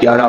11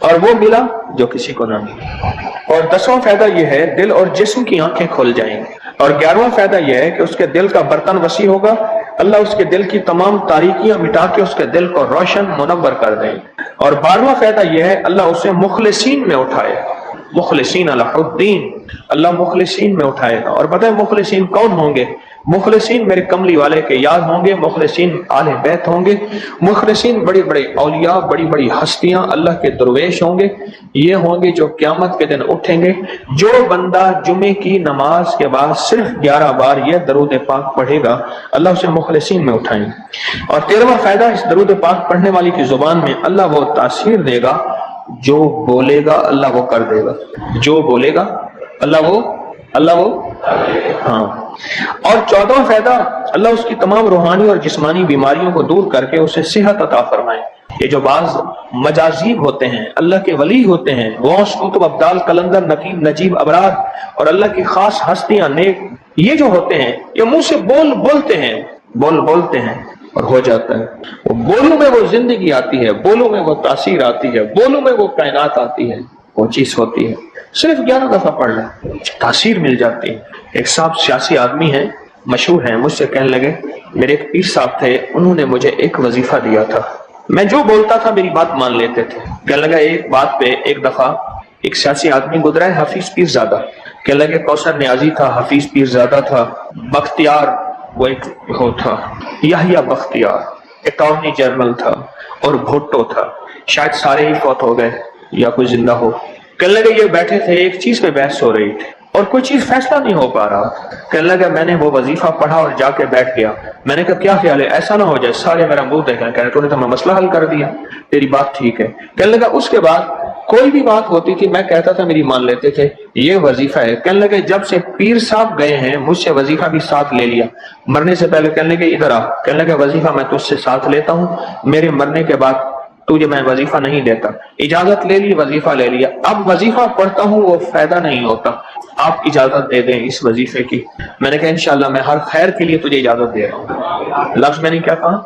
اور وہ ملا جو کسی کو نہ ملا۔ اور 10واں فائدہ یہ ہے دل اور جسم کی آنکھیں کھل جائیں گی۔ اور 11واں فائدہ یہ ہے کہ اس کے دل کا برتن وسیع ہوگا، اللہ اس کے دل کی تمام تاریکیاں مٹا کے اس کے دل کو روشن منور کر دیں گے۔ اور 12واں فائدہ یہ ہے اللہ اسے مخلصین میں اٹھائے گا، مخلصین علی الدین، اللہ مخلصین میں اٹھائے گا۔ اور پتہ ہے مخلصین کون ہوں گے؟ مخلصین میرے کملی والے کے یاد ہوں گے، مخلصین آل بیت ہوں گے، مخلصین بڑی بڑی اولیاء، بڑی بڑی ہستیاں اللہ کے درویش ہوں گے، یہ ہوں گے جو قیامت کے دن اٹھیں گے۔ جو بندہ جمعے کی نماز کے بعد صرف 11 بار یہ درود پاک پڑھے گا اللہ اسے مخلصین میں اٹھائیں گے۔ اور 13واں فائدہ اس درود پاک پڑھنے والی کی زبان میں اللہ وہ تاثیر دے گا، جو بولے گا اللہ وہ کر دے گا، جو بولے گا اللہ وہ ہاں۔ اور 14واں فائدہ اللہ اس کی تمام روحانی اور جسمانی بیماریوں کو دور کر کے اسے صحت عطا فرمائے۔ یہ جو بعض مجازیب ہوتے ہیں، اللہ کے ولی ہوتے ہیں، غوث، قطب، ابدال، قلندر، نقیب، نجیب، ابرار اور اللہ کی خاص ہستیاں، نیک، یہ جو ہوتے ہیں یہ منہ سے بولتے ہیں اور ہو جاتا ہے۔ وہ بولوں میں وہ زندگی آتی ہے، بولوں میں وہ تاثیر آتی ہے، بولوں میں وہ کائنات آتی ہے، وہ چیز ہوتی ہے۔ صرف 11 دفعہ پڑھ لیں تاثیر مل جاتی ہے۔ ایک صاحب سیاسی آدمی ہیں، مشہور ہیں، مجھ سے کہنے لگے میرے ایک پیر صاحب تھے، انہوں نے مجھے ایک وظیفہ دیا تھا، میں جو بولتا تھا میری بات مان لیتے تھے۔ کہنے لگا ایک بات پہ ایک دفعہ ایک سیاسی آدمی گزرا ہے، حفیظ پیر زادہ، کہنے لگے کوثر نیازی تھا، حفیظ پیر زادہ تھا، بختیار وہ ایک ہو تھا، یحییٰ بختیار اٹارنی جنرل تھا، اور بھٹو تھا، شاید سارے ہی فوت ہو گئے یا کوئی زندہ ہو۔ کہنے لگے یہ بیٹھے تھے، ایک چیز پہ بحث ہو رہی تھی اور کوئی چیز فیصلہ نہیں ہو پا رہا۔ کہنے لگا میں نے وہ وظیفہ پڑھا اور جا کے بیٹھ گیا، میں نے کہا کیا خیال ہے ایسا نہ ہو جائے سارے میرا منہ دیکھیں، کہہ رہے تو نے تو میں مسئلہ حل کر دیا، تیری بات ٹھیک ہے۔ کہنے لگا اس کے بعد کوئی بھی بات ہوتی تھی میں کہتا تھا میری مان لیتے تھے، یہ وظیفہ ہے۔ کہنے لگے جب سے پیر صاحب گئے ہیں مجھ سے وظیفہ بھی ساتھ لے لیا، مرنے سے پہلے کہنے لگے ادھر آ، کہنے لگا وظیفہ میں تجھ سے ساتھ لیتا ہوں، میرے مرنے کے بعد تجھے میں وظیفہ نہیں دیتا، اجازت لے لی، وظیفہ لے لیا، اب وظیفہ پڑھتا ہوں وہ فائدہ نہیں ہوتا، آپ اجازت دے دیں اس وظیفے کی۔ میں نے کہا انشاءاللہ میں ہر خیر کے لیے تجھے اجازت دے رہا ہوں، لفظ میں نے کیا کہا،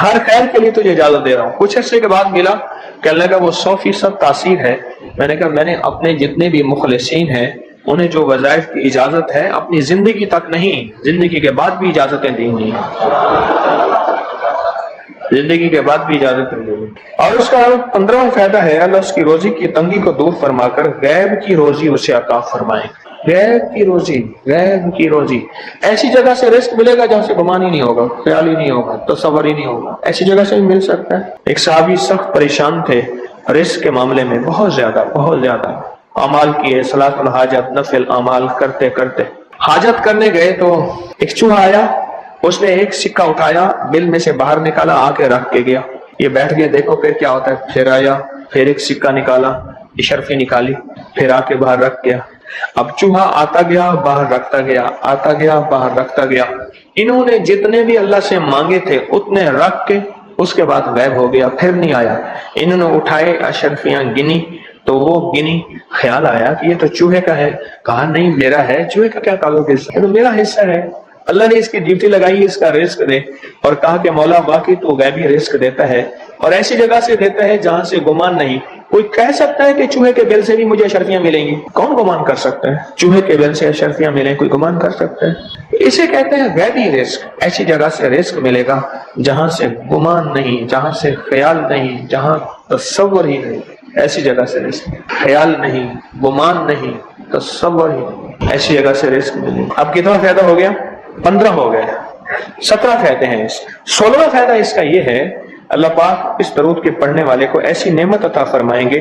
ہر خیر کے لیے تجھے اجازت دے رہا ہوں۔ کچھ عرصے کے بعد ملا، کہنے لگا وہ 100% تاثیر ہے۔ میں نے کہا میں نے اپنے جتنے بھی مخلصین ہیں انہیں جو وظائف کی اجازت ہے اپنی زندگی تک نہیں، زندگی کے بعد بھی اجازتیں دی ہوئی ہیں، زندگی کے بعد بھی اجازت دی ہوئی۔ اور اس کا 15واں فائدہ ہے اللہ اس کی روزی کی تنگی کو دور فرما کر غیب کی روزی اسے عطا فرمائے۔ غیب کی روزی ایسی جگہ سے رزق ملے گا جہاں سے گمان ہی نہیں ہوگا، خیال ہی نہیں ہوگا، تصور ہی نہیں ہوگا، ایسی جگہ سے مل سکتا ہے۔ ایک صحابی سخت پریشان تھے رزق کے معاملے میں، بہت زیادہ اعمال کیے، صلاۃ الحاجت، نفل اعمال کرتے کرتے حاجت کرنے گئے تو ایک چوہا آیا، اس نے ایک سکہ اٹھایا، بل میں سے باہر نکالا، آ کے رکھ کے گیا، یہ بیٹھ گئے دیکھو پھر کیا ہوتا ہے، پھر آیا، پھر ایک سکہ نکالا، اشرفی نکالی، پھر آ کے باہر رکھ گیا۔ اب چوہا آتا گیا باہر رکھتا گیا، آتا گیا باہر رکھتا گیا، انہوں نے جتنے بھی اللہ سے مانگے تھے اتنے رکھ کے اس کے بعد غائب ہو گیا، پھر نہیں آیا۔ انہوں نے اٹھائے اشرفیاں گنی تو وہ گنی، خیال آیا کہ یہ تو چوہے کا ہے، کہا نہیں میرا ہے، چوہے کا کیا تعلق ہے، میرا حصہ ہے، اللہ نے اس کی ڈیوٹی لگائی اس کا رزق دے، اور کہا کہ مولا واقعی تو غیبی رزق دیتا ہے اور ایسی جگہ سے دیتا ہے جہاں سے گمان نہیں۔ کوئی کہہ سکتا ہے کہ چوہے کے بل سے بھی مجھے اشرفیاں ملیں گی؟ کون گمان کر سکتا ہے چوہے کے بل سے اشرفیاں ملیں؟ کوئی گمان کر سکتا ہے؟ اسے کہتے ہیں غیبی رزق، ایسی جگہ سے رزق ملے گا جہاں سے گمان نہیں، جہاں سے خیال نہیں، جہاں تصور ہی نہیں، ایسی جگہ سے رزق، خیال نہیں، گمان نہیں، تصور ہی نہیں، ایسی جگہ سے رزق ملے گا۔ اب کتنا فائدہ ہو گیا؟ 15 ہو گئے، 17 فائدے ہیں اس۔ 16واں فائدہ اس کا یہ ہے اللہ پاک اس درود کے پڑھنے والے کو ایسی نعمت عطا فرمائیں گے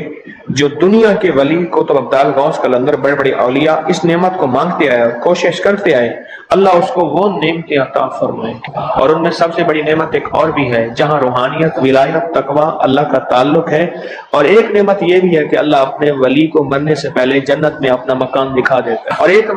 جو دنیا کے ولی قطب ابدال غوث قلندر بڑے بڑے اولیاء اس نعمت کو مانگتے آئے، کوشش کرتے آئے، اللہ اس کو وہ نعمتیں عطا فرمائیں گے۔ اور ان میں سب سے بڑی نعمت ایک اور بھی ہے جہاں روحانیت، ولایت، تقوی، اللہ کا تعلق ہے، اور ایک نعمت یہ بھی ہے کہ اللہ اپنے ولی کو مرنے سے پہلے جنت میں اپنا مکان دکھا دیتا ہے، اور ایک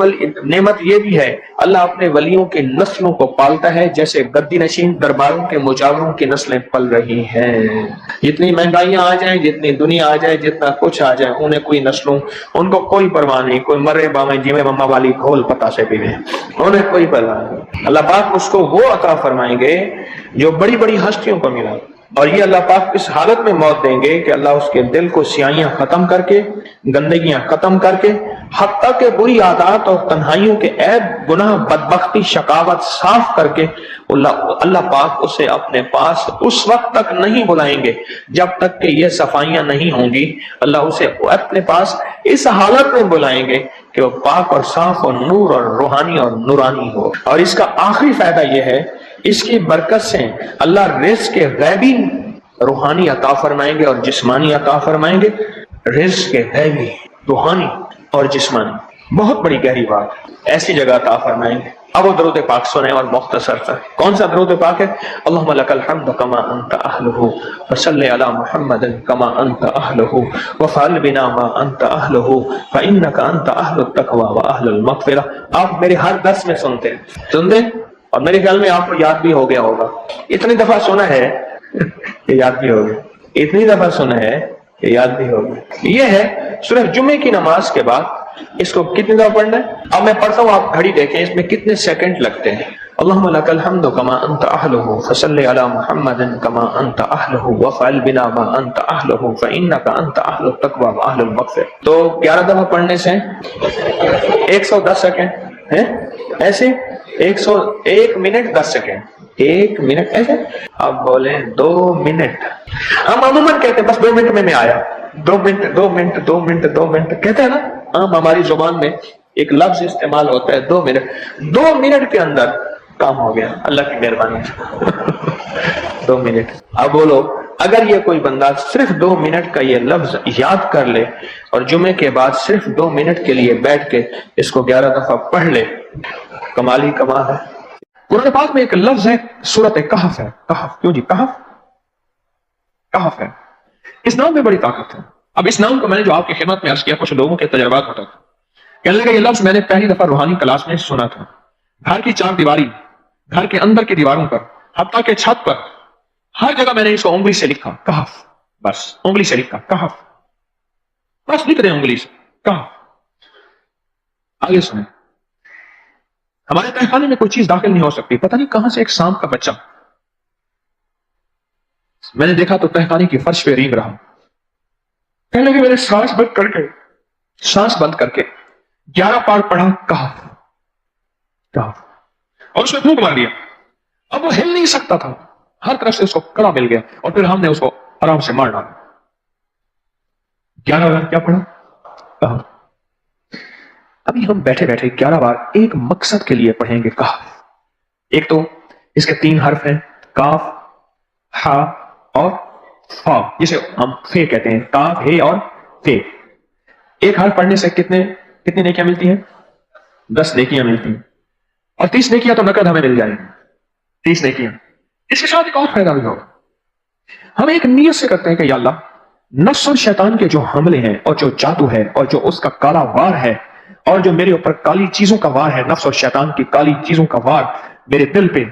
نعمت یہ بھی ہے اللہ اپنے ولیوں کی نسلوں کو پالتا ہے جیسے گدی نشین درباروں کے مجاوروں کی نسلیں پل رہی ہیں۔ جتنی مہنگائیاں آ جائیں، جتنی دنیا آ جائے، جتنا کچھ آ جائے، انہیں کوئی نسلوں، ان کو کوئی پرواہ نہیں، کوئی مرے باویں جیویں مما والی گھول پتا سے پیویں، انہیں کوئی پرواہ نہیں۔ اللہ پاک اس کو وہ عطا فرمائیں گے جو بڑی بڑی ہستیوں کو ملا، اور یہ اللہ پاک اس حالت میں موت دیں گے کہ اللہ اس کے دل کو سیاہیاں ختم کر کے، گندگیاں ختم کر کے، حتیٰ کہ بری عادات اور تنہائیوں کے عیب، گناہ، بدبختی، شقاوت صاف کر کے اللہ پاک اسے اپنے پاس اس وقت تک نہیں بلائیں گے جب تک کہ یہ صفائیاں نہیں ہوں گی۔ اللہ اسے اپنے پاس اس حالت میں بلائیں گے کہ وہ پاک اور صاف اور نور اور روحانی اور نورانی ہو۔ اور اس کا آخری فائدہ یہ ہے، اس کی برکت سے اللہ رزق کے غیبی روحانی عطا فرمائیں گے اور جسمانی عطا فرمائیں گے۔ رزق کے غیبی روحانی اور جسمانی، بہت بڑی گہری بات، ایسی جگہ عطا فرمائیں گے۔ اب وہ درود پاک سنیں اور مختصر سا کون سا درود پاک ہے؟ اللہم لک الحمد کما انت اہلہ وصلی علی محمد کما انت اہلہ وفعل بنا ما انت اہلہ فانک انت اہل التقوی واہل المغفرہ۔ آپ میرے ہر درس میں سنتے ہیں اور میرے خیال میں آپ کو یاد بھی ہو گیا ہوگا۔ اتنی دفعہ سنا ہے کہ یاد بھی ہو گیا، اتنی دفعہ سنا ہے کہ یاد بھی ہو گیا۔ یہ ہے صرف جمعے کی نماز کے بعد اس کو کتنی دفعہ پڑھنا ہے؟ اب میں پڑھتا ہوں، آپ گھڑی دیکھیں اس میں کتنے سیکنڈ لگتے ہیں۔ اللہم لک الحمد کما انت اہلہ فصلی علی محمد کما انت اہلہ وفعل بنا ما انت اہلہ فانک انت اہل التقوی واہل المغفرہ۔ تو 11 دفعہ پڑھنے سے 110 سیکنڈ ہے، ایسے 101 منٹ 10 سیکنڈ، 1 منٹ ایسے۔ اب بولیں 2 منٹ، ہم عموماً کہتے ہیں بس 2 منٹ میں آیا، 2 منٹ 2 منٹ 2 منٹ 2 منٹ کہتے ہیں نا، عام ہماری زبان میں ایک لفظ استعمال ہوتا ہے 2 منٹ۔ 2 منٹ کے اندر کام ہو گیا اللہ کی مہربانی سے۔ 2 منٹ۔ اب بولو اگر یہ کوئی بندہ صرف 2 منٹ کا یہ لفظ یاد کر لے اور جمعے کے بعد صرف 2 منٹ کے لیے بیٹھ کے اس کو 11 دفعہ پڑھ لے، کمال ہی کمال ہے۔ قرآن پاک میں ایک لفظ ہے، سورۃ کہف ہے۔ کہف، کیوں جی کہف؟ کہف ہے، اس نام میں بڑی طاقت ہے۔ اب اس نام کو میں نے جو آپ کی خدمت میں عرض کیا، کچھ لوگوں کے تجربات ہوتا تھا، کہنے لگا یہ لفظ میں نے پہلی دفعہ روحانی کلاس میں سنا تھا۔ گھر کی 4 دیواری، گھر کے اندر کی دیواروں پر، حتیٰ کہ چھت پر، ہر جگہ میں نے اس کو انگلی سے لکھا، کہف، بس انگلی سے لکھا کہف، بس لکھ دیں انگلی سے کہف۔ آگے سنیں، ہمارے تہخانے میں کوئی چیز داخل نہیں ہو سکتی، پتہ نہیں کہاں سے ایک سانپ کا بچہ میں نے دیکھا تو تہخانے کی فرش پہ رینگ رہا۔ کہنے لگے میں نے سانس بند کر کے 11 بار پڑھا کہف کہف، اور اس میں پھونک مار دیا۔ اب وہ ہل نہیں سکتا تھا، ہر طرف سے اس کو کڑا مل گیا، اور پھر ہم نے اس کو آرام سے مار ڈالا۔ 11 بار کیا پڑھا؟ کہف۔ ابھی ہم بیٹھے بیٹھے 11 بار ایک مقصد کے لیے پڑھیں گے کہف۔ ایک تو اس کے 3 حرف ہیں، کاف، ہا اور فا، جسے ہم فے کہتے ہیں، کاف، ہے اور فے۔ ایک حرف پڑھنے سے کتنی نیکیاں ملتی ہیں؟ 10 نیکیاں ملتی ہیں، اور 30 نیکیاں تو نقد ہمیں مل جائیں گی، 30 نیکیاں۔ اس کے ساتھ ایک اور فائدہ بھی ہوگا، ہم ایک نیت سے کرتے ہیں کہ یا اللہ، نفس اور شیطان کے جو حملے ہیں اور جو جادو ہے اور جو اس کا کالا وار ہے اور جو میرے اوپر کالی چیزوں کا وار ہے، نفس اور شیطان کی کالی چیزوں کا وار میرے دل پہ،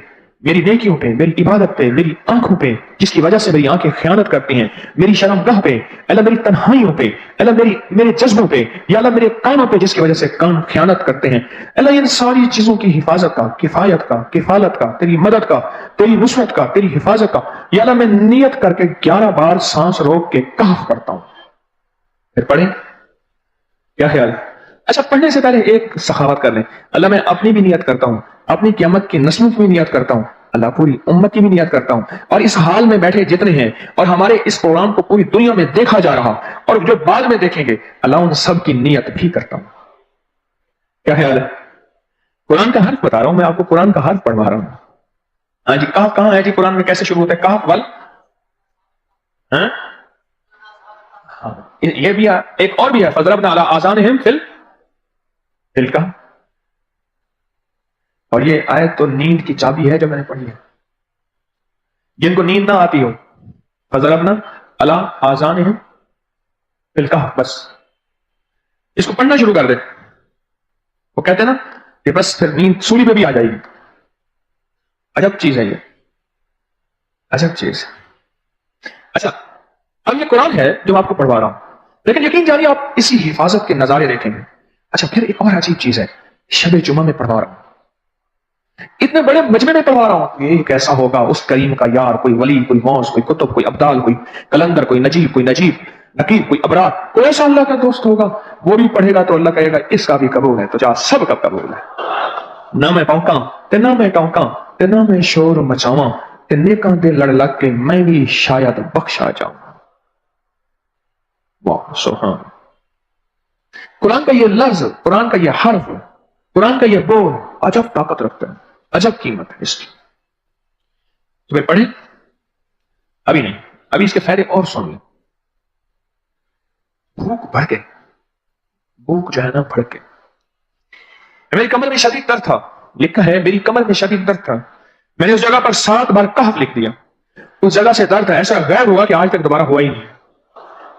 میری نیکیوں پہ، میری عبادت پہ، میری آنکھوں پہ، جس کی وجہ سے میری آنکھیں خیانت کرتی ہیں، میری شرمگاہ پہ، اللہ میری تنہائیوں پہ، اللہ میرے جذبوں پہ، یا اللہ میرے کانوں پہ جس کی وجہ سے کان خیانت کرتے ہیں، اللہ ان ساری چیزوں کی حفاظت کا، کفایت کا، کفالت کا، تیری مدد کا، تیری نصرت کا، تیری حفاظت کا، یا اللہ میں نیت کر کے 11 بار سانس روک کے کہف کرتا ہوں۔ پھر پڑھیں، کیا خیال ہے؟ اچھا، پڑھنے سے پہلے ایک سخاوت کر لیں، اللہ میں اپنی بھی نیت کرتا ہوں، اپنی قیامت کی نسلوں کی بھی نیت کرتا ہوں، اللہ پوری امت کی بھی نیت کرتا ہوں، اور اس حال میں بیٹھے جتنے ہیں اور ہمارے اس پروگرام کو پوری دنیا میں دیکھا جا رہا اور جو بعد میں دیکھیں گے، اللہ ان سب کی نیت بھی کرتا ہوں۔ کیا خیال ہے؟ قرآن کا حرف بتا رہا ہوں میں آپ کو، قرآن کا حرف پڑھوا رہا ہوں۔ ہاں جی، کہف کہاں ہے جی؟ قرآن میں کیسے شروع ہوتا ہے؟ کہف ول، ہاں یہ بھی ہے، ایک اور بھی ہے، فضربنا علی آذانہم فی الکہف، اور یہ آیت تو نیند کی چابی ہے جو میں نے پڑھی ہے۔ جن کو نیند نہ آتی ہو، فضربنا علی آذانہم فی الکہف، بس اس کو پڑھنا شروع کر دے، وہ کہتے ہیں نا کہ بس پھر نیند سولی پہ بھی آ جائے گی۔ عجب چیز ہے یہ، عجب چیز۔ اچھا، اب یہ قرآن ہے جو آپ کو پڑھوا رہا ہوں، لیکن یقین جانیے آپ اسی حفاظت کے نظارے دیکھیں گے۔ اچھا، پھر ایک اور عجیب چیز ہے، شب جمعہ میں پڑھوا رہا ہوں، اتنے بڑے مجمع میں پڑھا رہا ہوں، یہ کیسا ہوگا اس کریم کا یار، کوئی ولی، کوئی غوث، کوئی قطب، کوئی ابدال، کوئی کلندر، کوئی نجیب، کوئی نجیب نقیب، کوئی ابرار، کوئی ایسا اللہ کا دوست ہوگا، وہ بھی پڑھے گا تو اللہ کہے گا اس کا بھی قبول ہے، تو جا سب کا قبول ہے۔ نہ میں پونکاں تے نہ میں ٹونکاں تے نہ میں شور مچاواں تے نیکاں دے لڑ لگ کے میں بھی شاید بخشا جاؤں۔ واہ سبحان! قرآن کا یہ لفظ، قرآن کا یہ حرف، قرآن کا یہ بول عجب طاقت رکھتا ہے، عجب قیمت ہے اس کی۔ تمہیں پڑھیں؟ ابھی نہیں، ابھی اس کے فائدے اور سن لیں۔ بھوک بڑھ گئی، بھوک جو ہے نا بڑھ گئی۔ میری کمر میں شدید درد تھا، لکھا ہے میری کمر میں شدید درد تھا، میں نے اس جگہ پر 7 بار کہف لکھ دیا، اس جگہ سے درد ایسا غائب ہوا کہ آج تک دوبارہ ہوا ہی نہیں۔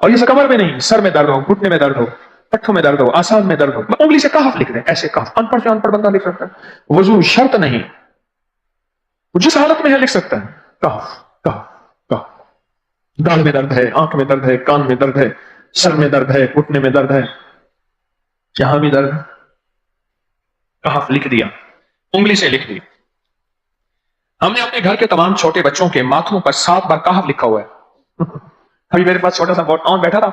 اور یہ کمر میں نہیں، سر میں درد ہو، گھٹنے میں درد ہو، پٹھوں میں درد ہو، آسان میں درد ہو، میں انگلی سے کہف لکھ دیں، ایسے کہف، ان پڑھ سے ان پڑھ بندہ لکھ سکتا ہے، وضو شرط نہیں، وہ جس حالت میں ہے لکھ سکتا ہے، کہف کہف کہف۔ داڑھ میں درد ہے، آنکھ میں درد ہے، کان میں درد ہے، سر میں درد ہے، گھٹنے میں درد ہے، جہاں بھی درد، کہف لکھ دیا، انگلی سے لکھ دیا۔ ہم نے اپنے گھر کے تمام چھوٹے بچوں کے ماتھوں پر 7 بار کہف لکھا ہوا ہے۔ ابھی میرے پاس چھوٹا سا بہت آن بیٹھا تھا،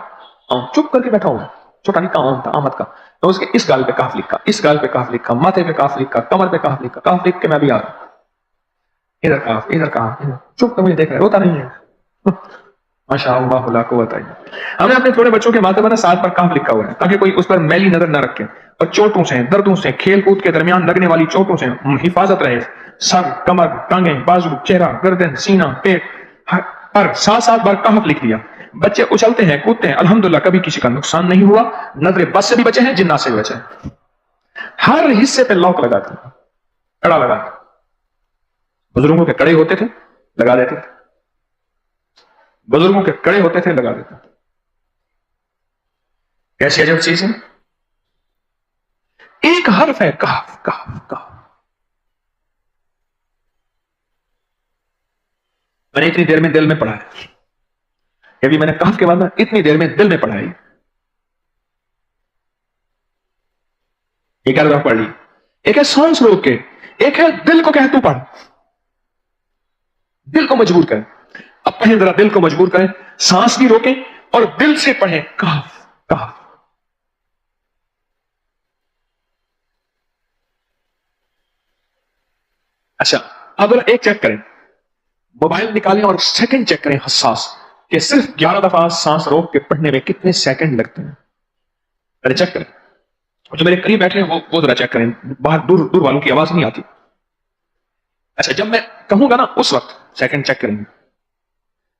چپ کر کے بیٹھا ہوا، چھوٹا نہیں آن تھا، آمد کا، تو اس کے اس گال پہ کہف لکھا، اس گال پہ کہف لکھا، ماتھے پہ کہف لکھا، کمر پہ کہف لکھا، کہف لکھ کے میں بھی آ رہا ہوں، ادھر کہف، ادھر کہف، چپ کر مجھے دیکھ رہا ہے، روتا نہیں ہے۔ ماشاء اللہ لا قوت الا باللہ۔ ہم نے اپنے چھوٹے بچوں کے ماتھے پر 7 بار کہف لکھا ہوا ہے تاکہ کوئی اس پر میلی نظر نہ رکھے، اور چوٹوں سے، دردوں سے، کھیل کود کے درمیان لگنے والی چوٹوں سے حفاظت رہے۔ سر، کمر، ٹانگیں، بازو، چہرہ، گردن، سینہ، پیٹ پر 7 بار کہف لکھ دیا۔ بچے اچھلتے ہیں، کودتے ہیں، الحمدللہ کبھی کسی کا نقصان نہیں ہوا، نظر بس سے بھی بچے ہیں، جنات سے بھی بچے ہیں۔ ہر حصے پہ لاک لگاتے ہیں، کڑا لگاتے، بزرگوں کے کڑے ہوتے تھے لگا دیتے تھے، بزرگوں کے کڑے ہوتے تھے لگا دیتے تھے۔ کیسی عجب چیز ہے، ایک حرف ہے کہف کہف کہف۔ میں نے اتنی دیر میں دل میں پڑھا ہے، ابھی میں نے کہف کے بعد میں اتنی دیر میں دل میں پڑھا ہے، یہ کیا دفعہ پڑھ لی، ایک ہے سانس روک کے، ایک ہے دل کو کہ تو پڑھ، دل کو مجبور کریں۔ اب پڑھیں ذرا، دل کو مجبور کریں، سانس بھی روکیں اور دل سے پڑھیں کہف کہف۔ اچھا اب ایک چیک کریں، موبائل نکالیں اور سیکنڈ چیک کریں حساس، کہ صرف 11 دفعہ سانس روک کے پڑھنے میں کتنے سیکنڈ لگتے ہیں، پہلے چیک کریں۔ جو میرے قریب بیٹھے ہیں وہ ذرا چیک کریں، باہر دور دور والوں کی آواز نہیں آتی۔ اچھا جب میں کہوں گا نا اس وقت سیکنڈ چیک کریں گے،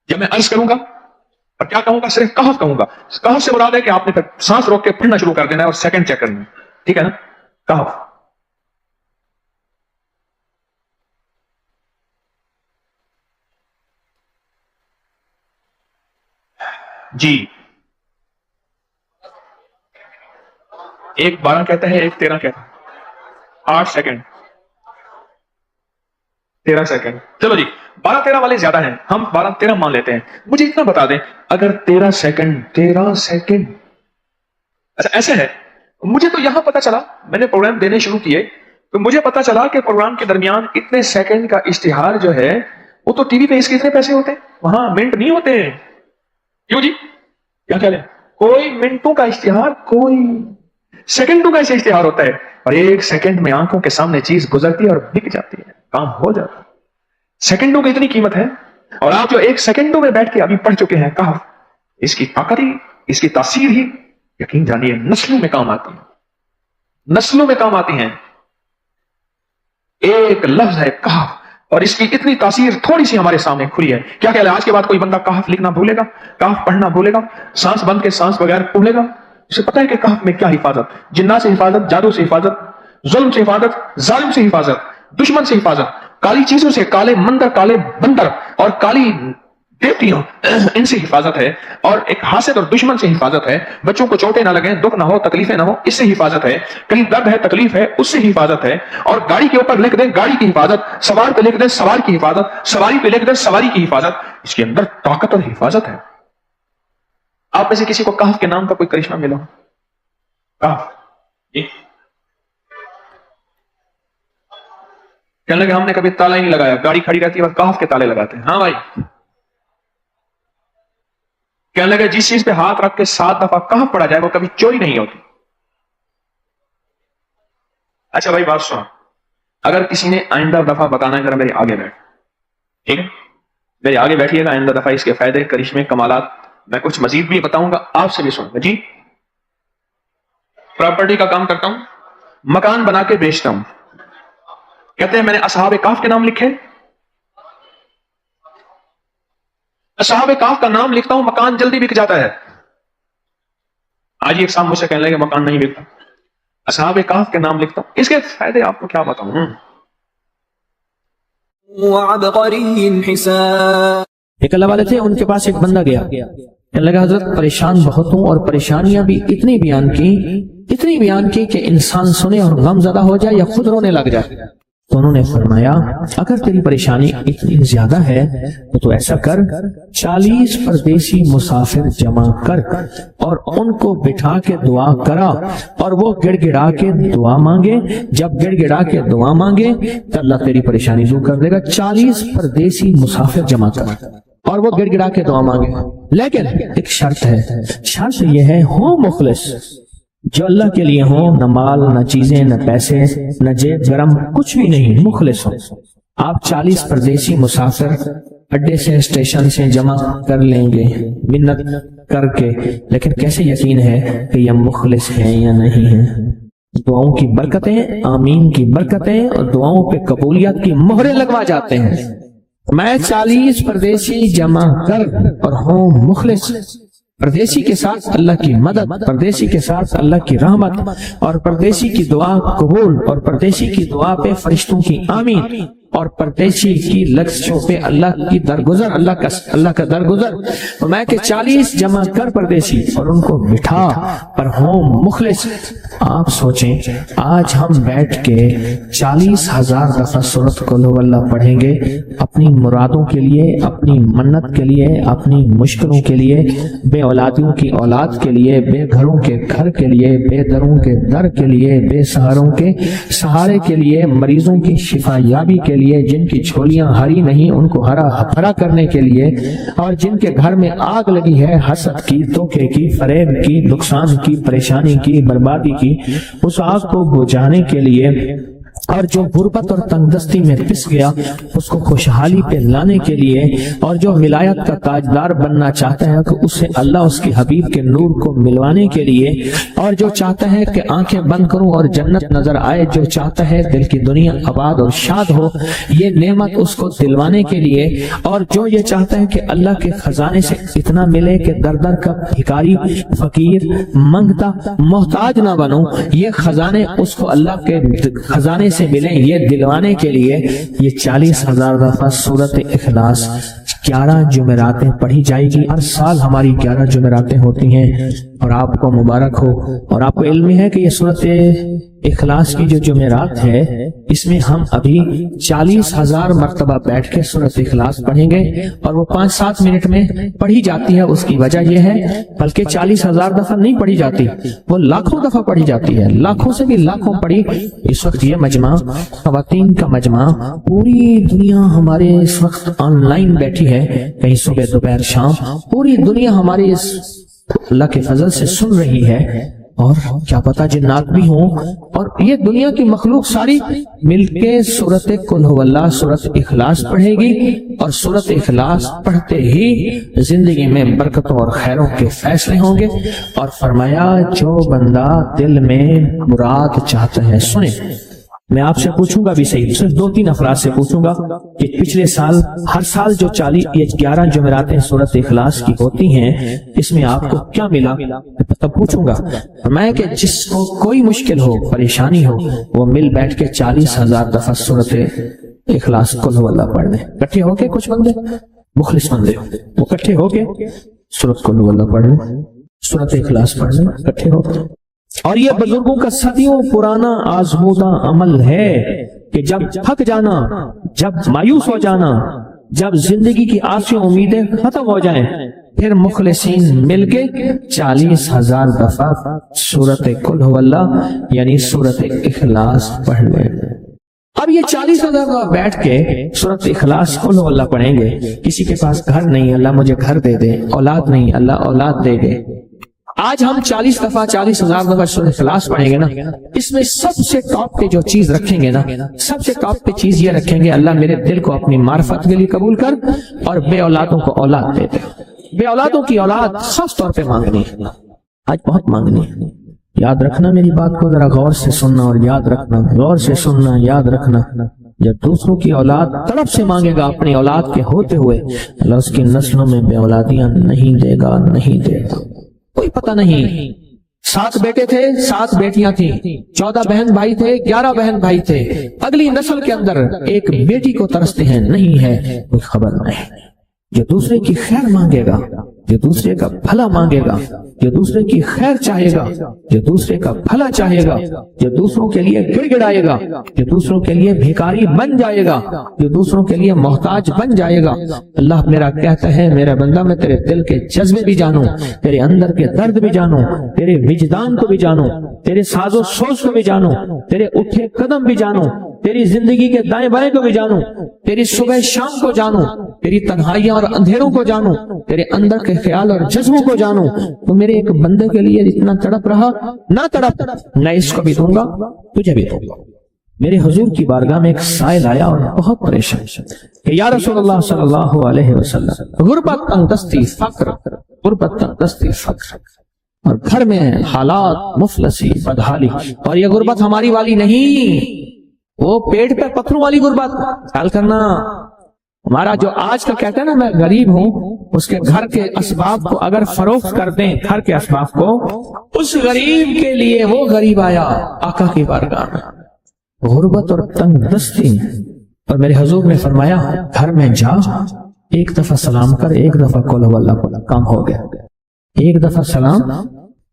جب میں عرض کروں گا اور کیا کہوں گا، صرف کہف کہوں گا، کہف سے مراد ہے کہ آپ نے پھر سانس روک کے پڑھنا شروع کر دینا ہے اور سیکنڈ چیک کرنا ہے، ٹھیک ہے نا؟ کہف۔ جی، ایک 12 کہتا ہے، ایک 13 کہتا ہے، 8 سیکنڈ، 13 سیکنڈ، چلو جی 12 13 والے زیادہ ہیں، ہم 12 13 مان لیتے ہیں۔ مجھے اتنا بتا دیں، اگر 13 سیکنڈ، 13 سیکنڈ، اچھا ایسے ہے، مجھے تو یہاں پتا چلا، میں نے پروگرام دینے شروع کیے تو مجھے پتا چلا کہ پروگرام کے درمیان اتنے سیکنڈ کا اشتہار جو ہے وہ تو ٹی وی پہ اس کے اتنے پیسے ہوتے ہیں، وہاں منٹ نہیں ہوتے ہیں، کیوں جی؟ کیا خیال ہے؟ کوئی منٹوں کا اشتہار، کوئی سیکنڈوں کا اشتہار ہوتا ہے، اور ایک سیکنڈ میں آنکھوں کے سامنے چیز گزرتی ہے اور بک جاتی ہے، کام ہو جاتا ہے۔ سیکنڈوں کی اتنی قیمت ہے، اور آپ جو ایک سیکنڈوں میں بیٹھ کے ابھی پڑھ چکے ہیں کہف، اس کی طاقت ہی، اس کی تاثیر ہی یقین جانیے نسلوں میں کام آتی ہے، نسلوں میں کام آتی ہیں۔ ایک لفظ ہے کہف، اور اس کی اتنی تاثیر تھوڑی سی ہمارے سامنے کھلی ہے۔ کیا خیال ہے آج کے بعد کوئی بندہ کہف لکھنا بھولے گا، کہف پڑھنا بھولے گا، سانس بند کے سانس بغیر بھولے گا؟ اسے پتہ ہے کہ کہف میں کیا حفاظت، جنات سے حفاظت، جادو سے حفاظت، ظلم سے حفاظت، ظالم سے حفاظت، دشمن سے حفاظت، کالی چیزوں سے، کالے مندر، کالے بندر اور کالی دیوتیوں، ان سے حفاظت ہے، اور ایک حاسد اور دشمن سے حفاظت ہے، بچوں کو چوٹیں نہ لگیں، دکھ نہ ہو، تکلیفیں نہ ہو، اس سے حفاظت ہے، کہیں درد ہے، تکلیف ہے، اس سے حفاظت ہے، اور گاڑی کے اوپر لکھ دیں گاڑی کی حفاظت، سوار پہ لکھ دیں سوار کی حفاظت، سواری پہ لکھ دیں سواری کی حفاظت، اس کے اندر طاقت اور حفاظت ہے۔ آپ میں سے کسی کو کہف کے نام کا کوئی کرشمہ ملا؟ کہف، کہنے لگے ہم نے کبھی تالا ہی نہیں لگایا، گاڑی کھڑی رہتی ہے بس کاف کے تالے لگاتے ہیں۔ ہاں بھائی، کہنے لگے جس چیز پہ ہاتھ رکھ کے 7 دفعہ کہاں پڑا جائے وہ کبھی چوری نہیں ہوتی۔ اچھا بھائی بات سن، اگر کسی نے آئندہ دفعہ بتانا ہے ذرا میرے آگے بیٹھ، ٹھیک ہے، میرے آگے بیٹھیے گا، آئندہ دفعہ اس کے فائدے، کرشمے، کمالات میں کچھ مزید بھی بتاؤں گا، آپ سے بھی سنوں گا۔ جی، پراپرٹی کا کام کرتا ہوں، مکان بنا کے بیچتا ہوں، کہتے ہیں میں نے اصحاب کاف کے نام لکھے، اصحاب کاف کا نام لکھتا ہوں، مکان جلدی بک جاتا ہے۔ آج ایک صاحب مجھ سے کہنے لگے مکان نہیں بکتا، اصحاب کاف کے نام لکھتا ہوں، اس کے فائدے آپ کو کیا بتاؤں۔ ایک اللہ والے تھے، ان کے پاس ایک بندہ گیا، کہنے لگا حضرت پریشان بہت ہوں، اور پریشانیاں بھی اتنی بیان کی کہ انسان سنے اور غم زدہ ہو جائے یا خود رونے لگ جائے۔ تو انہوں نے فرمایا اگر تیری پریشانی اتنی زیادہ ہے تو ایسا کر، 40 پردیسی مسافر جمع کر اور ان کو بٹھا کے دعا کرا، اور وہ گڑ گڑا کے دعا مانگے، جب گڑ گڑا کے دعا مانگے تو اللہ تیری پریشانی دور کر دے گا۔ 40 پردیسی مسافر جمع کر اور وہ گڑ گڑا کے دعا مانگے، لیکن ایک شرط ہے، شرط یہ ہے ہو مخلص، جو اللہ کے لیے ہو، نہ مال نہ چیزیں نہ پیسے نہ جیب گرم کچھ بھی نہیں، مخلص ہو۔ آپ 40 پردیسی مسافر اڈے سے اسٹیشن سے جمع کر لیں گے منت کر کے، لیکن کیسے یقین ہے کہ یہ مخلص ہیں یا نہیں ہیں؟ دعاؤں کی برکتیں، آمین کی برکتیں اور دعاؤں پہ قبولیت کی مہریں لگوا جاتے ہیں۔ میں 40 پردیسی جمع کر اور ہوں مخلص، پردیسی کے ساتھ اللہ کی مدد، پردیسی کے ساتھ اللہ کی رحمت، اور پردیسی کی دعا قبول، اور پردیسی کی دعا پہ فرشتوں کی آمین، اور پردیسی کی لفظوں پہ اللہ کی درگزر، اللہ کا درگزر۔ میں کہ 40 جمع کر پردیسی اور ان کو بٹھا پر ہوں مخلص۔ آپ سوچیں آج ہم بیٹھ کے 40,000 دفعہ سورۃ قل ہو اللہ پڑھیں گے اپنی مرادوں کے لیے، اپنی منت کے لیے، اپنی مشکلوں کے لیے، بے اولادیوں کی اولاد کے لیے، بے گھروں کے گھر کے لیے، بے دروں کے در کے لیے، بے سہاروں کے سہارے کے لیے، مریضوں کی شفا یابی کے لیے، جن کی جھولیاں ہری نہیں ان کو ہرا بھرا کرنے کے لیے، اور جن کے گھر میں آگ لگی ہے حسد کی، دھوکے کی، فریب کی، نقصان کی، پریشانی کی، بربادی کی، اس آگ کو بجھانے کے لیے، اور جو غربت اور تنگ دستی میں پس گیا اس کو خوشحالی پہ لانے کے لیے، اور جو ولایت کا تاجدار بننا چاہتا ہے تو اسے اللہ اس کی حبیب کے نور کو ملوانے کے لیے، اور جو چاہتا ہے کہ آنکھیں بند کروں اور جنت نظر آئے، جو چاہتا ہے دل کی دنیا آباد اور شاد ہو، یہ نعمت اس کو دلوانے کے لیے، اور جو یہ چاہتا ہے کہ اللہ کے خزانے سے اتنا ملے کہ در در کا بھکاری، فقیر، منگتا، محتاج نہ بنوں، یہ خزانے اس کو اللہ کے خزانے سے ملیں، یہ دلوانے کے لیے یہ 40,000 دفعہ سورۃ اخلاص 11 جمعراتیں پڑھی جائے گی۔ ہر سال ہماری 11 جمعراتیں ہوتی ہیں، اور آپ کو مبارک ہو۔ اور آپ کو علم ہے کہ یہ سورۃ اخلاص کی جو جمعرات ہے اس میں ہم ابھی 40,000 مرتبہ بیٹھ کے سورۃ اخلاص پڑھیں گے، اور وہ 5-7 منٹ میں پڑھی جاتی ہے۔ اس کی وجہ یہ ہے بلکہ 40,000 دفعہ نہیں پڑھی جاتی، وہ لاکھوں دفعہ پڑھی جاتی ہے، لاکھوں سے بھی لاکھوں پڑھی۔ اس وقت یہ مجمع، خواتین کا مجمع، پوری دنیا ہمارے اس وقت آن لائن بیٹھی ہے، کہیں صبح دوپہر شام، پوری دنیا ہمارے اس اللہ کے فضل سے سن رہی ہے، اور کیا پتا جنات بھی ہوں، اور یہ دنیا کی مخلوق ساری مل کے سورۃ قل ہو اللہ، سورۃ اخلاص پڑھے گی، اور سورۃ اخلاص پڑھتے ہی زندگی میں برکتوں اور خیروں کے فیصلے ہوں گے۔ اور فرمایا جو بندہ دل میں مراد چاہتا ہے، سنیں میں آپ سے پوچھوں گا بھی صحیح، صرف 2-3 افراد سے پوچھوں گا کہ پچھلے سال، ہر سال جو 11 جمعراتیں سورۃ اخلاص کی ہوتی ہیں اس میں آپ کو کیا ملا، تب پوچھوں گا میں کہ جس کو کوئی مشکل ہو، پریشانی ہو، وہ مل بیٹھ کے 40,000 دفعہ سورۃ اخلاص قل ہو اللہ پڑھ لیں، اکٹھے ہو کے، کچھ بندے مخلص بندے وہ اکٹھے ہو کے سورۃ قل ہو اللہ پڑھ لیں، سورۃ اخلاص پڑھ لیں اکٹھے ہو کے۔ اور یہ بزرگوں کا صدیوں پرانا آزمودہ عمل ہے کہ جب تھک جانا، جب مایوس ہو جانا، جب زندگی کی آسیں امیدیں ختم ہو جائیں، پھر مخلصین مل کے 40,000 دفعہ سورۃ قل ہو اللہ یعنی سورۃ اخلاص پڑھ لیں۔ اب یہ 40,000 دفعہ بیٹھ کے سورۃ اخلاص قل اللہ پڑھیں گے. کسی کے پاس گھر نہیں، اللہ مجھے گھر دے دے. اولاد نہیں، اللہ اولاد دے دے. آج ہم 40,000 دفعہ سورۃ اخلاص پڑھیں گے نا، اس میں سب سے ٹاپ پہ جو چیز رکھیں گے نا، سب سے ٹاپ پہ چیز یہ رکھیں گے، اللہ میرے دل کو اپنی معرفت کے لیے قبول کر اور بے اولادوں کو اولاد دے دے. بے اولادوں کی اولاد خاص طور پہ مانگنی ہے، آج بہت مانگنی ہے. یاد رکھنا میری بات کو ذرا غور سے سننا اور یاد رکھنا، غور سے سننا، یاد رکھنا. جب دوسروں کی اولاد تڑپ سے مانگے گا اپنی اولاد کے ہوتے ہوئے، اللہ اس کی نسلوں میں بے اولادیاں نہیں دے گا، نہیں دے گا. کوئی پتہ نہیں، 7 بیٹے تھے، 7 بیٹیاں تھیں، 14 بہن بھائی تھے، 11 بہن بھائی تھے. اگلی نسل کے اندر ایک بیٹی کو ترستے ہیں، نہیں ہے، کوئی خبر نہیں. جو دوسرے کی خیر مانگے گا، جو دوسرے کا بھلا مانگے گا، جو دوسرے کی خیر چاہے گا، جو دوسرے کا بھلا چاہے گا، جو دوسروں کے لیے گڑ گڑائے گا، جو دوسروں کے لیے بھیکاری بن جائے گا، جو دوسروں کے لیے محتاج بن جائے گا. اللہ میرا کہتا ہے میرا بندہ میں تیرے دل کے جذبے بھی جانوں، تیرے اندر کے درد بھی جانوں، تیرے وجدان کو بھی جانوں، تیرے ساز و سوچ کو بھی جانوں، تیرے اٹھے قدم بھی جانوں، تیری زندگی کے دائیں بائیں کو بھی جانوں، تیری صبح شام کو جانوں، تیری تنہائیاں اور اندھیروں کو جانوں، تیرے اندر کے خیال اور جذبوں کو جانوں. تو میرے ایک بندے کے لیے جتنا تڑپ رہا نہ تڑپ، میں اس کو بھی دوں گا، تجھے بھی دوں گا. میرے حضور کی بارگاہ میں ایک سائل آیا اور بہت پریشان کہ یا رسول اللہ صلی اللہ علیہ وسلم، غربت تنگدستی فقر، غربت تنگدستی فقر، اور گھر میں حالات مفلسی بدحالی. اور یہ غربت ہماری والی نہیں، وہ پیٹ پہ پتھروں والی غربت. خیال کرنا، ہمارا جو آج کا کہتا ہے نا میں غریب ہوں، اس کے گھر کے اسباب کو اگر فروخت کر دیں، گھر کے اسباب کو، اس غریب کے لیے وہ غریب آیا آقا کی بارگاہ میں، غربت اور تنگ دستی. اور میرے حضور نے فرمایا گھر میں جا، ایک دفعہ سلام کر، ایک دفعہ قل هو اللہ پڑھ، کام ہو گیا. ایک دفعہ سلام،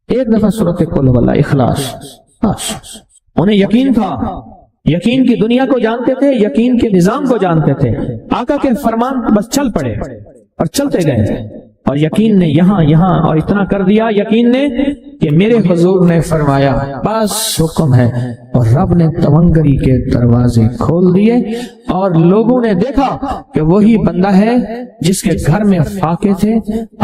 ایک دفعہ سورۃ قل هو اللہ اخلاص. انہیں یقین تھا، یقین کی دنیا کو جانتے تھے، یقین کے نظام کو جانتے تھے. آقا کے فرمان بس چل پڑے اور چلتے گئے، اور یقین نے یہاں اور اتنا کر دیا یقین نے کہ میرے حضور نے فرمایا بس حکم ہے، اور رب نے تونگری کے دروازے کھول دیے اور لوگوں نے دیکھا کہ وہی بندہ ہے جس کے گھر میں فاقے تھے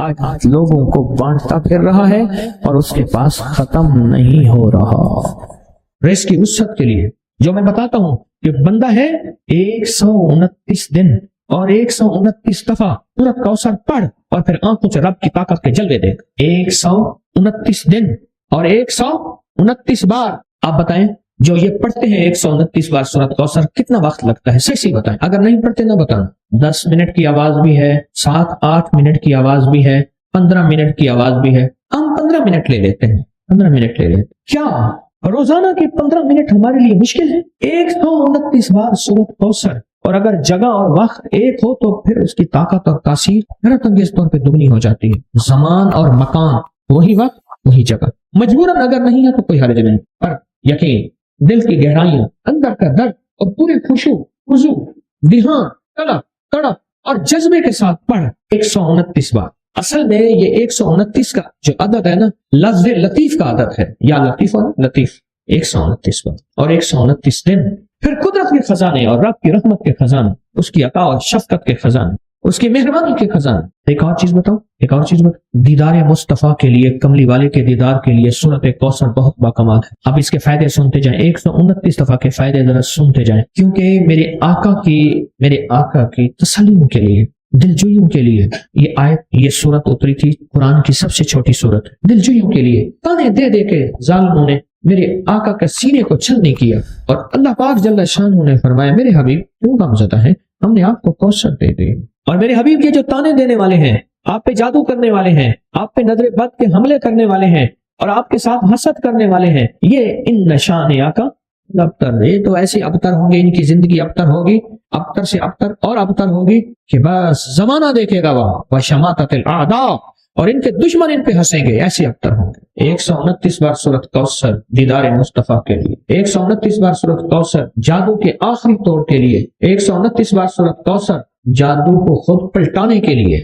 آج لوگوں کو بانٹتا پھر رہا ہے اور اس کے پاس ختم نہیں ہو رہا. ریس کی وسعت کے لیے جو میں بتاتا ہوں کہ بندہ ہے 129 دن اور 129 دفعہ سورۃ کوثر پڑھ اور پھر آنکھوں سے رب کی طاقت کے جلوے دیکھ. 129 دن اور 129 بار. آپ بتائیں جو یہ پڑھتے ہیں 129 بار سورۃ کوثر کتنا وقت لگتا ہے؟ صحیح بتائیں. اگر نہیں پڑھتے نہ بتانا. 10 منٹ کی آواز بھی ہے، 7-8 منٹ کی آواز بھی ہے، 15 منٹ کی آواز بھی ہے. ہم 15 منٹ لے لیتے ہیں، 15 منٹ لے لیتے. کیا روزانہ کے 15 منٹ ہمارے لیے مشکل ہے؟ 129 بار سورۃ کوثر، اور اگر جگہ اور وقت ایک ہو تو پھر اس کی طاقت اور تاثیر حیرت انگیز طور پہ دگنی ہو جاتی ہے. زمان اور مکان، وہی وقت وہی جگہ. مجبوراً اگر نہیں ہے تو کوئی حرج نہیں، پر یقین، دل کی گہرائیاں، اندر کا درد اور پورے خشوع، خضوع، دھیان، طلب، تڑپ اور جذبے کے ساتھ پڑھ 129 بار. اصل میں یہ 129 کا جو عدد ہے نا، لفظ لطیف کا عدد ہے، یا لطیف اور لطیف. 129 بار اور 129 دن. پھر قدرت کے خزانے اور رب کی رحمت کے خزانے، اس کی عطا اور شفقت کے خزانے، اس کی مہربانی کے خزانے. ایک اور چیز بتاؤں، دیدار مصطفیٰ کے لیے، کملی والے کے دیدار کے لیے سورۃ کوثر بہت باکمال ہے. اب اس کے فائدے سنتے جائیں، 129 دفعہ کے فائدے ذرا سنتے جائیں، کیونکہ میرے آقا کی تسلیوں کے لیے، دلجوئیوں کے لیے یہ آیت، یہ سورت اتری تھی. قرآن کی سب سے چھوٹی سورت. دلجوئیوں کے لیے تانے دے دے کے ظالموں نے میرے آقا کے سینے کو چھلنی کیا، اور اللہ پاک جل شانہ نے فرمایا میرے حبیب کیوں غمزدہ ہے، ہم نے آپ کو کوثر دے دی. اور میرے حبیب یہ جو تانے دینے والے ہیں، آپ پہ جادو کرنے والے ہیں، آپ پہ نظر بد کے حملے کرنے والے ہیں، اور آپ کے ساتھ حسد کرنے والے ہیں، یہ ان نشان آقا ابتر، یہ تو ایسے ابتر ہوں گے، ان کی زندگی ابتر ہوگی، ابتر سے ابتر اور ابتر ہوگی کہ بس زمانہ دیکھے گا وہ شماتت الاعداء، اور ان کے دشمن ان پہ ہنسیں گے، ایسے ابتر ہوں گے. 129 بار سورۃ کوثر دیدار مصطفیٰ کے لیے، 129 بار سورۃ کوثر جادو کے آخری توڑ کے لیے، 129 بار سورۃ کوثر جادو کو خود پلٹانے کے لیے،